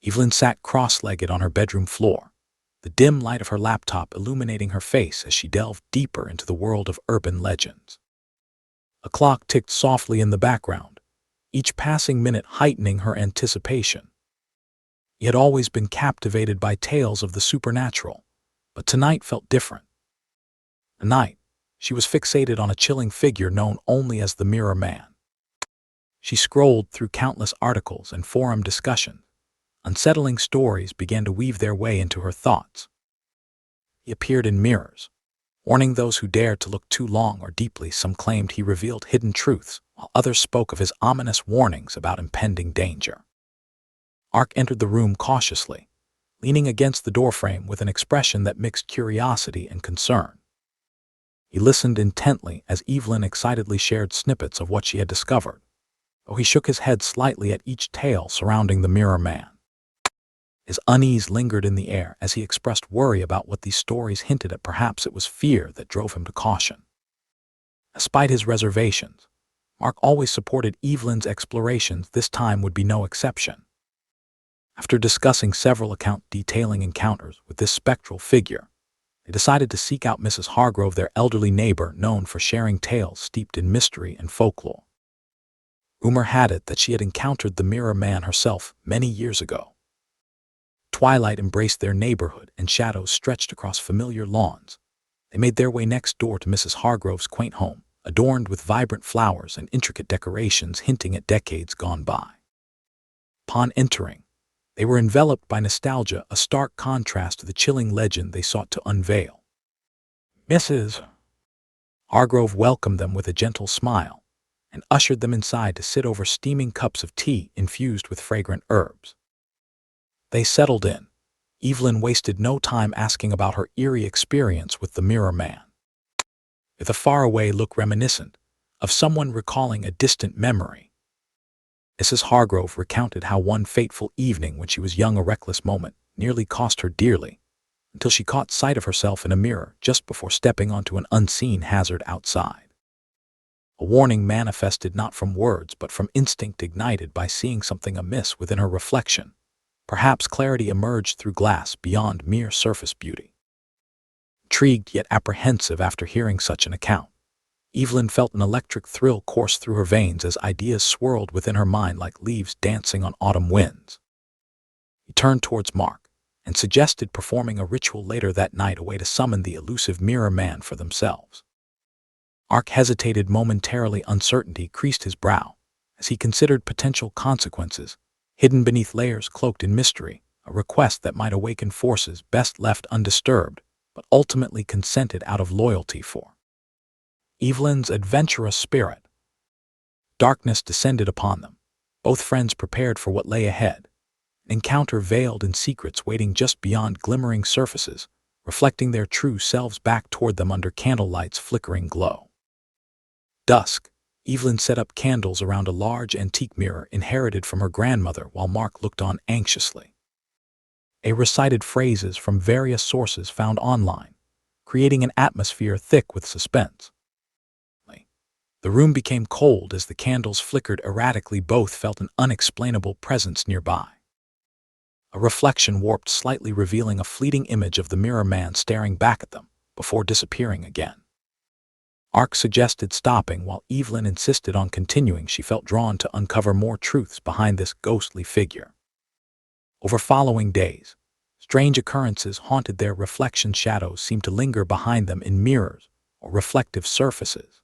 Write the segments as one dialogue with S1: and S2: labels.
S1: Evelyn sat cross-legged on her bedroom floor, the dim light of her laptop illuminating her face as she delved deeper into the world of urban legends. A clock ticked softly in the background, each passing minute heightening her anticipation. He had always been captivated by tales of the supernatural, but tonight felt different. Tonight, she was fixated on a chilling figure known only as the Mirror Man. She scrolled through countless articles and forum discussions. Unsettling stories began to weave their way into her thoughts. He appeared in mirrors, warning those who dared to look too long or deeply. Some claimed he revealed hidden truths, while others spoke of his ominous warnings about impending danger. Mark entered the room cautiously, leaning against the doorframe with an expression that mixed curiosity and concern. He listened intently as Evelyn excitedly shared snippets of what she had discovered, though he shook his head slightly at each tale surrounding the Mirror Man. His unease lingered in the air as he expressed worry about what these stories hinted at. Perhaps it was fear that drove him to caution. Despite his reservations, Mark always supported Evelyn's explorations. This time would be no exception. After discussing several accounts detailing encounters with this spectral figure, they decided to seek out Mrs. Hargrove, their elderly neighbor known for sharing tales steeped in mystery and folklore. Rumor had it that she had encountered the Mirror Man herself many years ago. Twilight embraced their neighborhood and shadows stretched across familiar lawns. They made their way next door to Mrs. Hargrove's quaint home, adorned with vibrant flowers and intricate decorations hinting at decades gone by. Upon entering, they were enveloped by nostalgia, a stark contrast to the chilling legend they sought to unveil. Mrs. Hargrove welcomed them with a gentle smile and ushered them inside to sit over steaming cups of tea infused with fragrant herbs. They settled in. Evelyn wasted no time asking about her eerie experience with the Mirror Man. With a faraway look reminiscent of someone recalling a distant memory, Mrs. Hargrove recounted how one fateful evening when she was young, a reckless moment nearly cost her dearly, until she caught sight of herself in a mirror just before stepping onto an unseen hazard outside. A warning manifested not from words but from instinct ignited by seeing something amiss within her reflection. Perhaps clarity emerged through glass beyond mere surface beauty. Intrigued yet apprehensive after hearing such an account, Evelyn felt an electric thrill course through her veins as ideas swirled within her mind like leaves dancing on autumn winds. He turned towards Mark and suggested performing a ritual later that night, a way to summon the elusive Mirror Man for themselves. Mark hesitated momentarily. Uncertainty creased his brow as he considered potential consequences hidden beneath layers cloaked in mystery, a request that might awaken forces best left undisturbed, but ultimately consented out of loyalty for Evelyn's adventurous spirit. Darkness descended upon them, both friends prepared for what lay ahead, an encounter veiled in secrets waiting just beyond glimmering surfaces, reflecting their true selves back toward them under candlelight's flickering glow. Dusk, Evelyn set up candles around a large antique mirror inherited from her grandmother while Mark looked on anxiously. They recited phrases from various sources found online, creating an atmosphere thick with suspense. The room became cold as the candles flickered erratically. Both felt an unexplainable presence nearby. A reflection warped slightly, revealing a fleeting image of the Mirror Man staring back at them before disappearing again. Mark suggested stopping while Evelyn insisted on continuing. She felt drawn to uncover more truths behind this ghostly figure. Over following days, strange occurrences haunted their reflection. Shadows seemed to linger behind them in mirrors or reflective surfaces.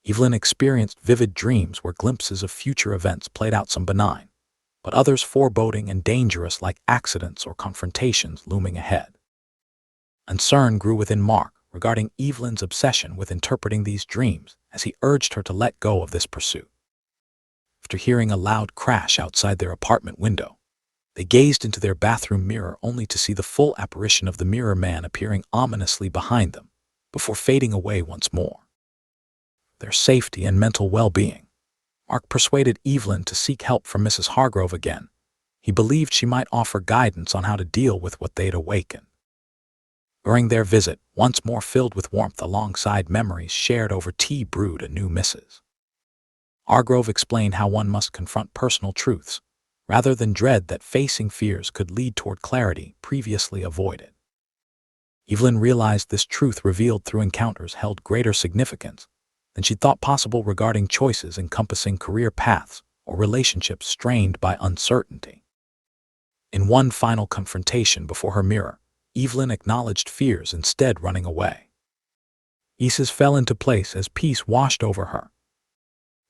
S1: Evelyn experienced vivid dreams where glimpses of future events played out, some benign, but others foreboding and dangerous, like accidents or confrontations looming ahead. Concern grew within Mark regarding Evelyn's obsession with interpreting these dreams as he urged her to let go of this pursuit. After hearing a loud crash outside their apartment window, they gazed into their bathroom mirror only to see the full apparition of the Mirror Man appearing ominously behind them before fading away once more. Their safety and mental well-being, Mark persuaded Evelyn to seek help from Mrs. Hargrove again. He believed she might offer guidance on how to deal with what they'd awakened. During their visit, once more filled with warmth alongside memories shared over tea brewed anew, Mrs. Hargrove explained how one must confront personal truths, rather than dread that facing fears could lead toward clarity previously avoided. Evelyn realized this truth revealed through encounters held greater significance than she thought possible regarding choices encompassing career paths or relationships strained by uncertainty. In one final confrontation before her mirror, Evelyn acknowledged fears instead running away. Pieces fell into place as peace washed over her.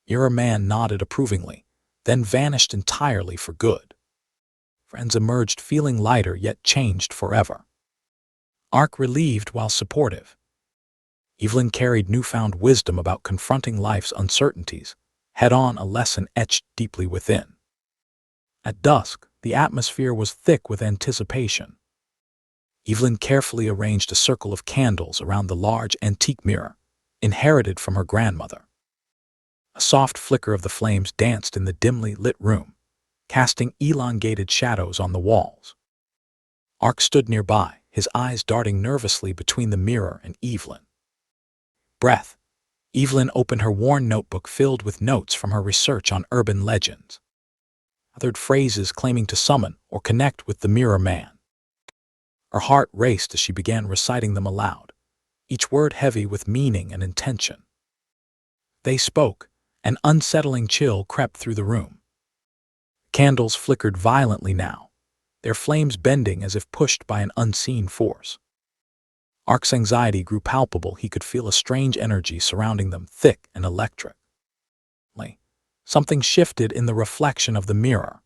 S1: Your man nodded approvingly, then vanished entirely for good. Friends emerged feeling lighter yet changed forever. Ark relieved while supportive. Evelyn carried newfound wisdom about confronting life's uncertainties, head-on, a lesson etched deeply within. At dusk, the atmosphere was thick with anticipation. Evelyn carefully arranged a circle of candles around the large antique mirror, inherited from her grandmother. A soft flicker of the flames danced in the dimly lit room, casting elongated shadows on the walls. Ark stood nearby, his eyes darting nervously between the mirror and Evelyn. Breath. Evelyn opened her worn notebook filled with notes from her research on urban legends. Othered phrases claiming to summon or connect with the mirror man. Her heart raced as she began reciting them aloud, each word heavy with meaning and intention. They spoke. An unsettling chill crept through the room. Candles flickered violently now, their flames bending as if pushed by an unseen force. Ark's anxiety grew palpable. He could feel a strange energy surrounding them, thick and electric. Something shifted in the reflection of the mirror.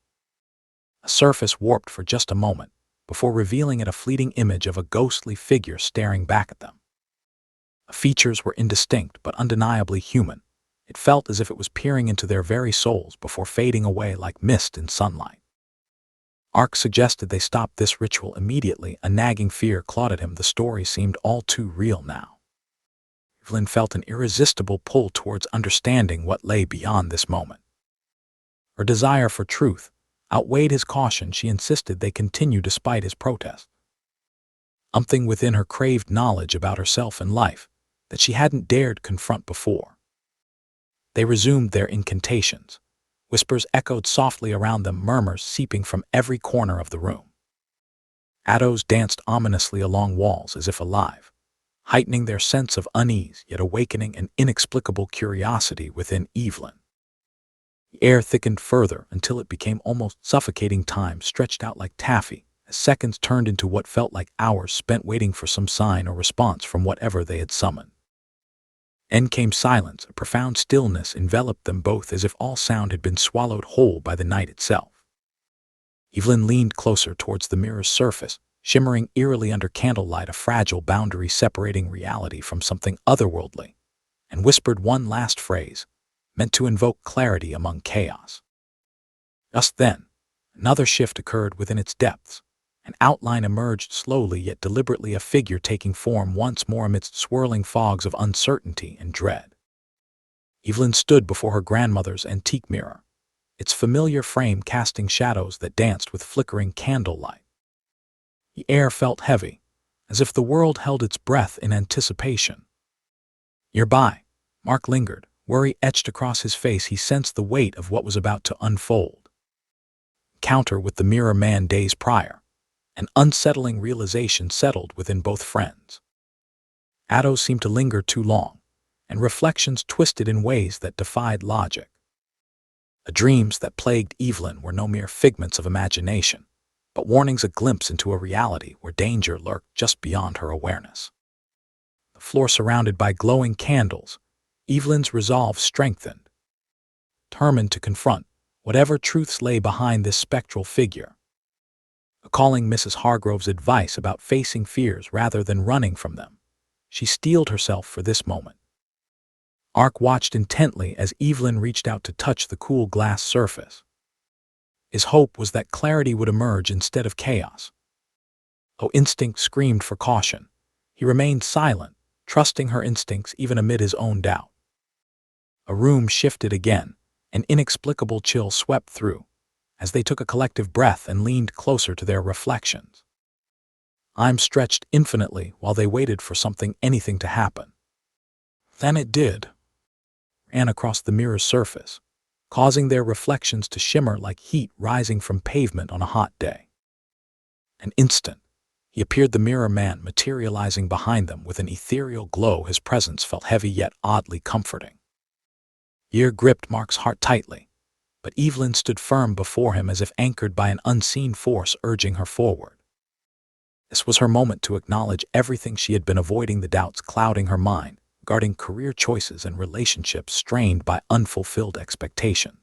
S1: A surface warped for just a moment, before revealing it a fleeting image of a ghostly figure staring back at them. The features were indistinct but undeniably human. It felt as if it was peering into their very souls before fading away like mist in sunlight. Ark suggested they stop this ritual immediately. A nagging fear clawed at him. The story seemed all too real now. Evelyn felt an irresistible pull towards understanding what lay beyond this moment. Her desire for truth outweighed his caution. She insisted they continue despite his protest. Something within her craved knowledge about herself and life that she hadn't dared confront before. They resumed their incantations. Whispers echoed softly around them, murmurs seeping from every corner of the room. Shadows danced ominously along walls as if alive, heightening their sense of unease yet awakening an inexplicable curiosity within Evelyn. The air thickened further until it became almost suffocating. Time stretched out like taffy as seconds turned into what felt like hours spent waiting for some sign or response from whatever they had summoned. Then came silence. A profound stillness enveloped them both as if all sound had been swallowed whole by the night itself. Evelyn leaned closer towards the mirror's surface, shimmering eerily under candlelight, a fragile boundary separating reality from something otherworldly, and whispered one last phrase, meant to invoke clarity among chaos. Just then, another shift occurred within its depths. An outline emerged slowly yet deliberately, a figure taking form once more amidst swirling fogs of uncertainty and dread. Evelyn stood before her grandmother's antique mirror, its familiar frame casting shadows that danced with flickering candlelight. The air felt heavy, as if the world held its breath in anticipation. Nearby, Mark lingered, worry etched across his face. He sensed the weight of what was about to unfold. Encounter with the mirror man days prior. An unsettling realization settled within both friends. Shadows seemed to linger too long, and reflections twisted in ways that defied logic. The dreams that plagued Evelyn were no mere figments of imagination, but warnings, a glimpse into a reality where danger lurked just beyond her awareness. The floor surrounded by glowing candles, Evelyn's resolve strengthened. Determined to confront whatever truths lay behind this spectral figure. Recalling Mrs. Hargrove's advice about facing fears rather than running from them, she steeled herself for this moment. Ark watched intently as Evelyn reached out to touch the cool glass surface. His hope was that clarity would emerge instead of chaos. Though instinct screamed for caution, he remained silent, trusting her instincts even amid his own doubt. A room shifted again, an inexplicable chill swept through, as they took a collective breath and leaned closer to their reflections. Time stretched infinitely while they waited for anything to happen. Then it did. Ran across the mirror's surface, causing their reflections to shimmer like heat rising from pavement on a hot day. An instant, he appeared the mirror man materializing behind them with an ethereal glow. His presence felt heavy yet oddly comforting. Fear gripped Mark's heart tightly, but Evelyn stood firm before him as if anchored by an unseen force urging her forward. This was her moment to acknowledge everything she had been avoiding, the doubts clouding her mind, regarding career choices and relationships strained by unfulfilled expectations.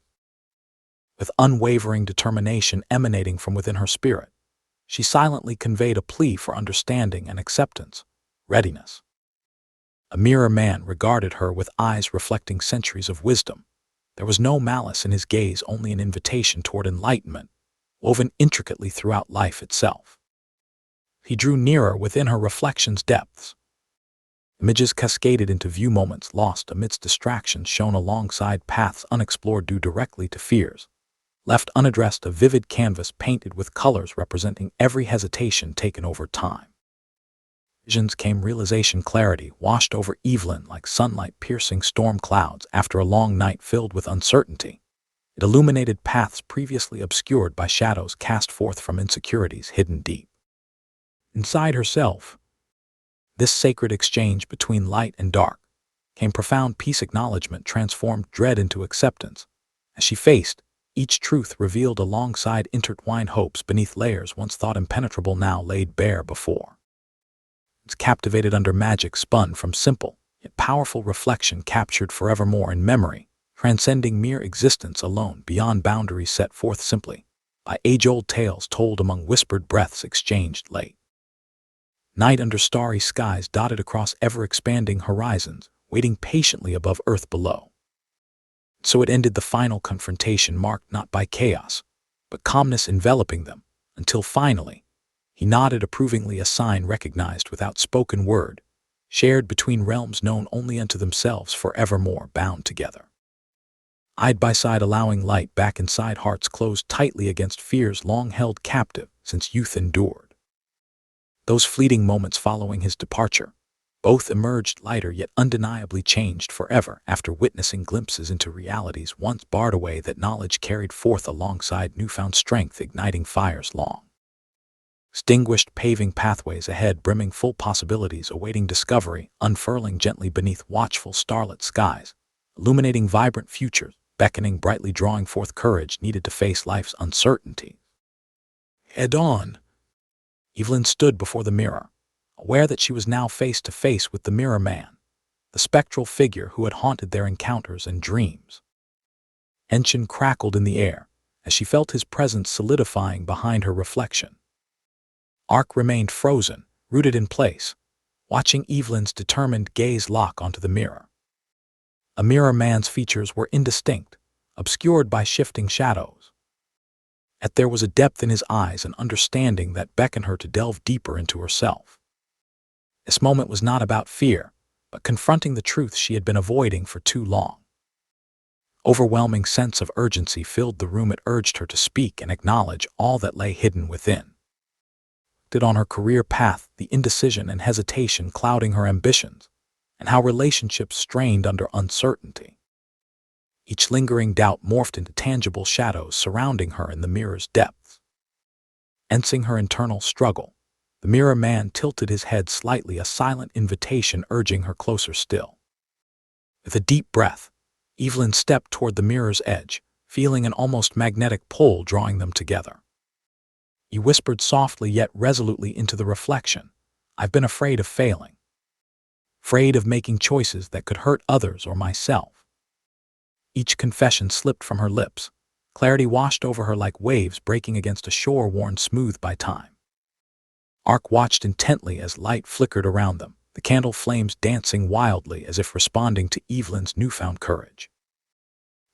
S1: With unwavering determination emanating from within her spirit, she silently conveyed a plea for understanding and acceptance, readiness. A mirror man regarded her with eyes reflecting centuries of wisdom. There was no malice in his gaze, only an invitation toward enlightenment, woven intricately throughout life itself. He drew nearer within her reflection's depths. Images cascaded into view, moments lost amidst distractions shown alongside paths unexplored due directly to fears. Left unaddressed, a vivid canvas painted with colors representing every hesitation taken over time. Visions came, realization, clarity washed over Evelyn like sunlight piercing storm clouds after a long night filled with uncertainty. It illuminated paths previously obscured by shadows cast forth from insecurities hidden deep inside herself. This sacred exchange between light and dark came profound peace. Acknowledgement transformed dread into acceptance. As she faced each truth revealed alongside intertwined hopes beneath layers once thought impenetrable, now laid bare before. It's captivated under magic spun from simple yet powerful reflection, captured forevermore in memory, transcending mere existence alone, beyond boundaries set forth simply by age-old tales told among whispered breaths exchanged late night under starry skies dotted across ever-expanding horizons, waiting patiently above earth below. So it ended, the final confrontation marked not by chaos, but calmness enveloping them, until finally, he nodded approvingly, a sign recognized without spoken word, shared between realms known only unto themselves, forevermore bound together. Side by side, allowing light back inside hearts closed tightly against fears long held captive since youth endured. Those fleeting moments following his departure, both emerged lighter yet undeniably changed forever after witnessing glimpses into realities once barred away that knowledge carried forth alongside newfound strength, igniting fires long extinguished, paving pathways ahead, brimming full possibilities awaiting discovery, unfurling gently beneath watchful starlit skies, illuminating vibrant futures, beckoning brightly, drawing forth courage needed to face life's uncertainty head on. Evelyn stood before the mirror, aware that she was now face to face with the mirror man, the spectral figure who had haunted their encounters and dreams. Tension crackled in the air as she felt his presence solidifying behind her reflection. Mark remained frozen, rooted in place, watching Evelyn's determined gaze lock onto the mirror. A mirror man's features were indistinct, obscured by shifting shadows. Yet there was a depth in his eyes, an understanding that beckoned her to delve deeper into herself. This moment was not about fear, but confronting the truth she had been avoiding for too long. Overwhelming sense of urgency filled the room. It urged her to speak and acknowledge all that lay hidden within. On her career path, the indecision and hesitation clouding her ambitions, and how relationships strained under uncertainty. Each lingering doubt morphed into tangible shadows surrounding her in the mirror's depths. Sensing her internal struggle, the mirror man tilted his head slightly, a silent invitation urging her closer still. With a deep breath, Evelyn stepped toward the mirror's edge, feeling an almost magnetic pull drawing them together. He whispered softly yet resolutely into the reflection, "I've been afraid of failing. Afraid of making choices that could hurt others or myself." Each confession slipped from her lips. Clarity washed over her like waves breaking against a shore worn smooth by time. Mark watched intently as light flickered around them, the candle flames dancing wildly as if responding to Evelyn's newfound courage.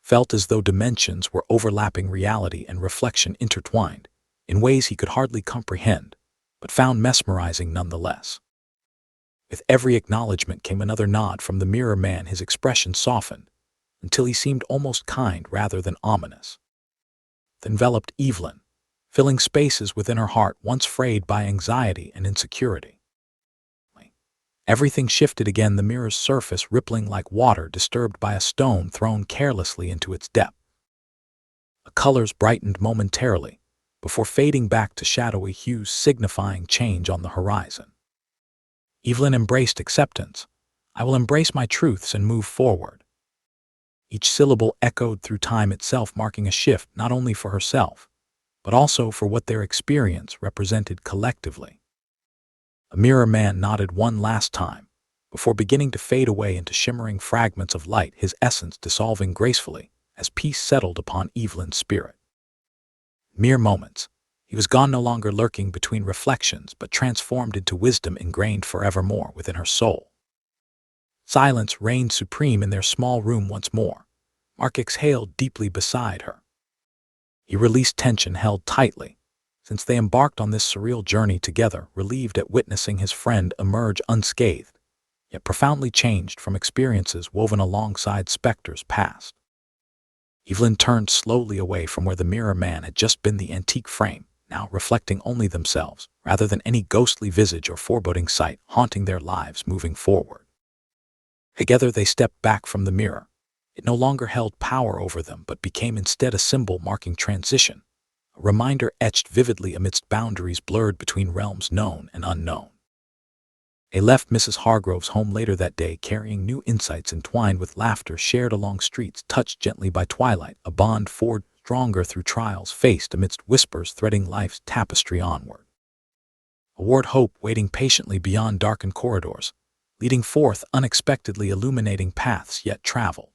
S1: Felt as though dimensions were overlapping, reality and reflection intertwined, in ways he could hardly comprehend, but found mesmerizing nonetheless. With every acknowledgement came another nod from the mirror man, his expression softened, until he seemed almost kind rather than ominous. It enveloped Evelyn, filling spaces within her heart once frayed by anxiety and insecurity. Everything shifted again, the mirror's surface rippling like water disturbed by a stone thrown carelessly into its depth. The colors brightened momentarily, before fading back to shadowy hues signifying change on the horizon. Evelyn embraced acceptance. I will embrace my truths and move forward. Each syllable echoed through time itself, marking a shift not only for herself, but also for what their experience represented collectively. The mirror man nodded one last time, before beginning to fade away into shimmering fragments of light, his essence dissolving gracefully as peace settled upon Evelyn's spirit. Mere moments. He was gone, no longer lurking between reflections, but transformed into wisdom ingrained forevermore within her soul. Silence reigned supreme in their small room once more. Mark exhaled deeply beside her. He released tension held tightly, since they embarked on this surreal journey together, relieved at witnessing his friend emerge unscathed, yet profoundly changed from experiences woven alongside specters past. Evelyn turned slowly away from where the mirror man had just been, the antique frame, now reflecting only themselves, rather than any ghostly visage or foreboding sight haunting their lives moving forward. Together they stepped back from the mirror. It no longer held power over them, but became instead a symbol marking transition, a reminder etched vividly amidst boundaries blurred between realms known and unknown. They left Mrs. Hargrove's home later that day, carrying new insights entwined with laughter shared along streets touched gently by twilight, a bond forged stronger through trials faced amidst whispers threading life's tapestry onward. A ward hope waiting patiently beyond darkened corridors, leading forth unexpectedly, illuminating paths yet traveled.